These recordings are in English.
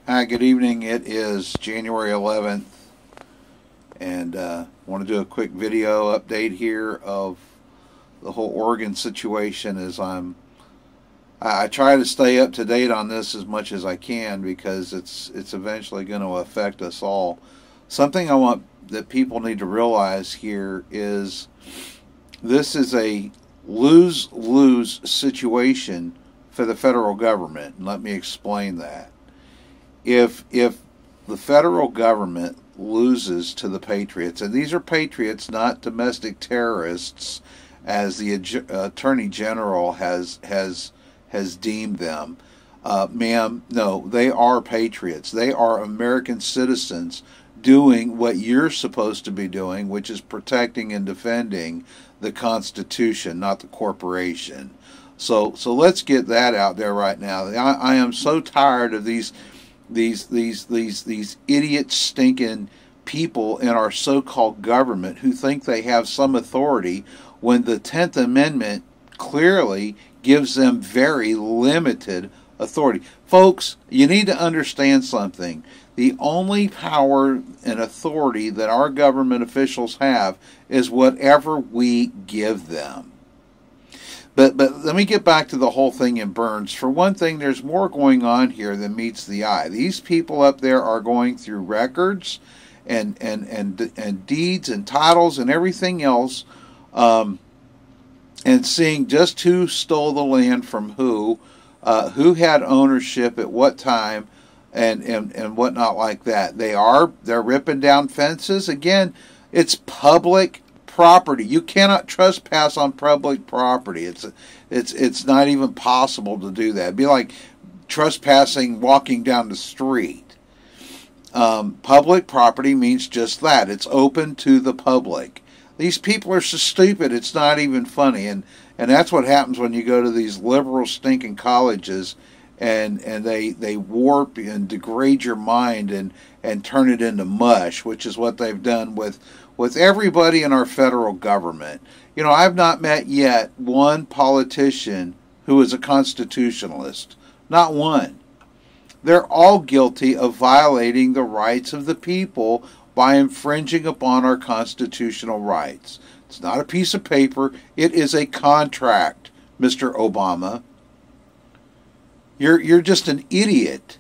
Hi, good evening. It is January 11th, and want to do a quick video update here of the whole Oregon situation. I try to stay up to date on this as much as I can because it's eventually going to affect us all. Something I want that people need to realize here is this is a lose-lose situation for the federal government, and let me explain that. If the federal government loses to the Patriots, and these are Patriots, not domestic terrorists, as the Attorney General has deemed them, ma'am, no, they are Patriots. They are American citizens doing what you're supposed to be doing, which is protecting and defending the Constitution, not the corporation. So let's get that out there right now. I am so tired of these idiot stinking people in our so-called government who think they have some authority when the 10th Amendment clearly gives them very limited authority. Folks, you need to understand something. The only power and authority that our government officials have is whatever we give them. But let me get back to the whole thing in Burns. For one thing, there's more going on here than meets the eye. These people up there are going through records and deeds and titles and everything else, and seeing just who stole the land from who had ownership at what time, and whatnot like that. They're ripping down fences. Again, it's public property. You cannot trespass on public property. It's not even possible to do that. It'd be like trespassing walking down the street. Public property means just that. It's open to the public. These people are so stupid, it's not even funny. And that's what happens when you go to these liberal stinking colleges and they warp and degrade your mind and turn it into mush, which is what they've done with everybody in our federal government. You know, I've not met yet one politician who is a constitutionalist. Not one. They're all guilty of violating the rights of the people by infringing upon our constitutional rights. It's not a piece of paper. It is a contract, Mr. Obama. You're just an idiot.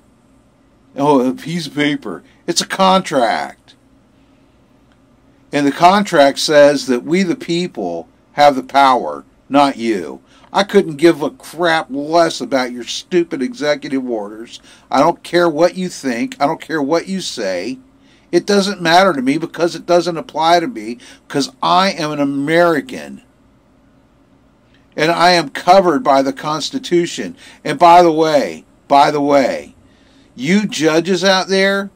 Oh, a piece of paper. It's a contract. And the contract says that we the people have the power, not you. I couldn't give a crap less about your stupid executive orders. I don't care what you think. I don't care what you say. It doesn't matter to me because it doesn't apply to me, because I am an American. And I am covered by the Constitution. And by the way, you judges out there,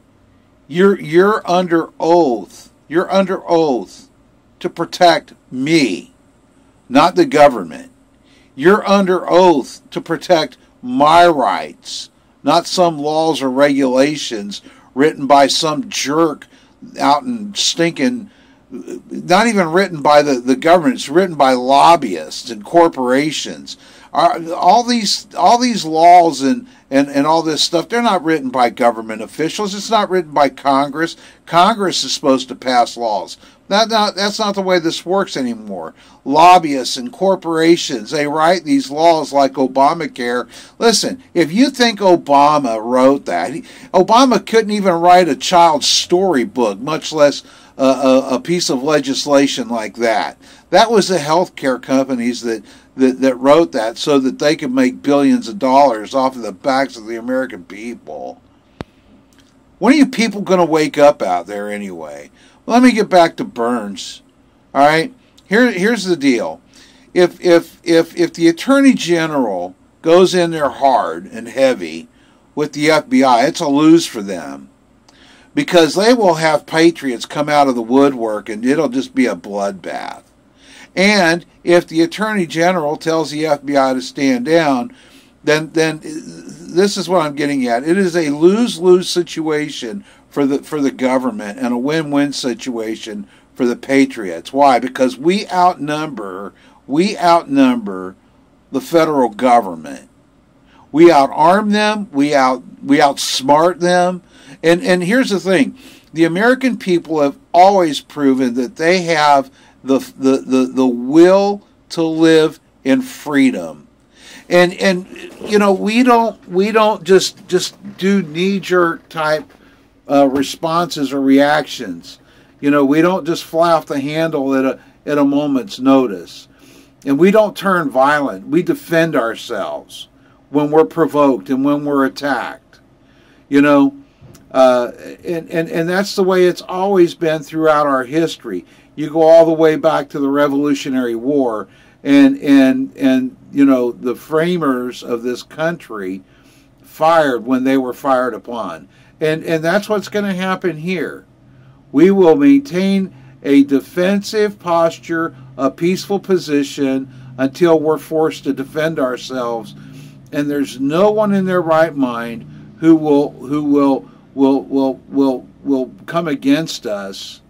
you're under oath. You're under oath to protect me, not the government. You're under oath to protect my rights, not some laws or regulations written by some jerk out in stinking, not even written by the government. It's written by lobbyists and corporations. All these laws and all this stuff, they're not written by government officials. It's not written by Congress. Congress is supposed to pass laws. That's not the way this works anymore. Lobbyists and corporations, they write these laws like Obamacare. Listen, if you think Obama wrote that, Obama couldn't even write a child's storybook, much less a piece of legislation like that. That was the healthcare companies that wrote that so that they could make billions of dollars off of the backs of the American people. When are you people going to wake up out there anyway? Well, let me get back to Burns. All right, here's the deal. If the Attorney General goes in there hard and heavy with the FBI, it's a lose for them, because they will have Patriots come out of the woodwork and it'll just be a bloodbath. And if the Attorney General tells the FBI to stand down, then this is what I'm getting at. It is a lose-lose situation for the government and a win-win situation for the Patriots. Why? Because we outnumber the federal government. We outarm them. We we outsmart them. And here's the thing. The American people have always proven that they have the will to live in freedom. And you know, we don't just do knee-jerk type responses or reactions. You know, we don't just fly off the handle at a moment's notice. And we don't turn violent. We defend ourselves when we're provoked and when we're attacked. You know, and that's the way it's always been throughout our history. You go all the way back to the Revolutionary War, and you know, the framers of this country fired when they were fired upon. And that's what's going to happen here. We will maintain a defensive posture, a peaceful position until we're forced to defend ourselves. And there's no one in their right mind who will come against us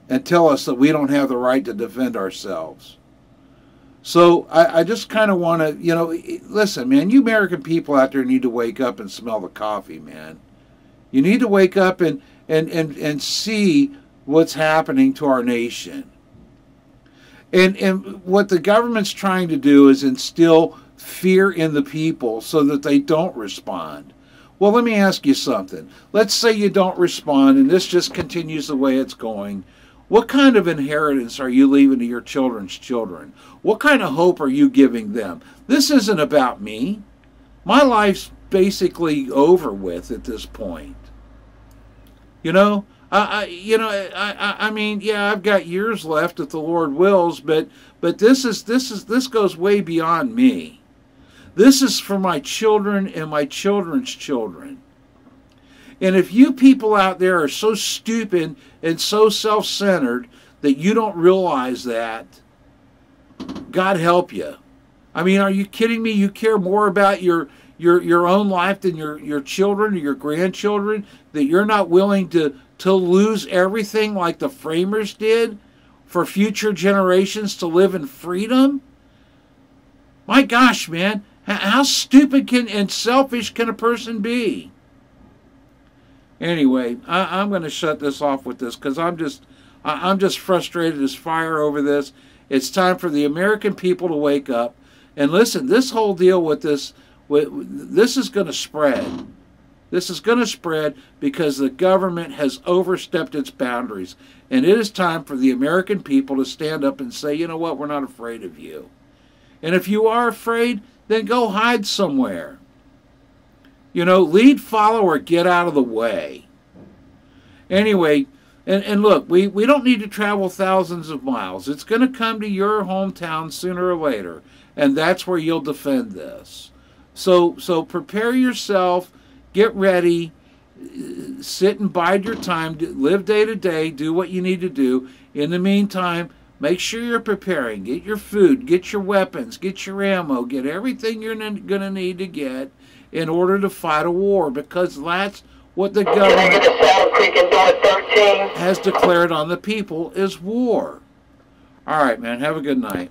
and tell us that we don't have the right to defend ourselves. So I just kind of want to, you know, listen, man, you American people out there need to wake up and smell the coffee, man. You need to wake up and see what's happening to our nation. And what the government's trying to do is instill fear in the people so that they don't respond. Well, let me ask you something. Let's say you don't respond and this just continues the way it's going. What kind of inheritance are you leaving to your children's children? What kind of hope are you giving them? This isn't about me. My life's basically over with at this point. You know, I mean, yeah, I've got years left if the Lord wills, but this goes way beyond me. This is for my children and my children's children. And if you people out there are so stupid and so self-centered that you don't realize that, God help you. I mean, are you kidding me? You care more about your own life than your children or your grandchildren, that you're not willing to lose everything like the framers did for future generations to live in freedom? My gosh, man, how stupid and selfish can a person be? Anyway, I'm going to shut this off with this because I'm just frustrated as fire over this. It's time for the American people to wake up. And listen, this whole deal with this is going to spread. This is going to spread because the government has overstepped its boundaries. And it is time for the American people to stand up and say, you know what, we're not afraid of you. And if you are afraid, then go hide somewhere. You know, lead, follow, or get out of the way. Anyway, and look, we don't need to travel thousands of miles. It's going to come to your hometown sooner or later. And that's where you'll defend this. So prepare yourself, get ready, sit and bide your time, live day to day, do what you need to do. In the meantime, make sure you're preparing. Get your food, get your weapons, get your ammo, get everything you're going to need to get in order to fight a war, because that's what the government has declared on the people is war. All right, man, have a good night.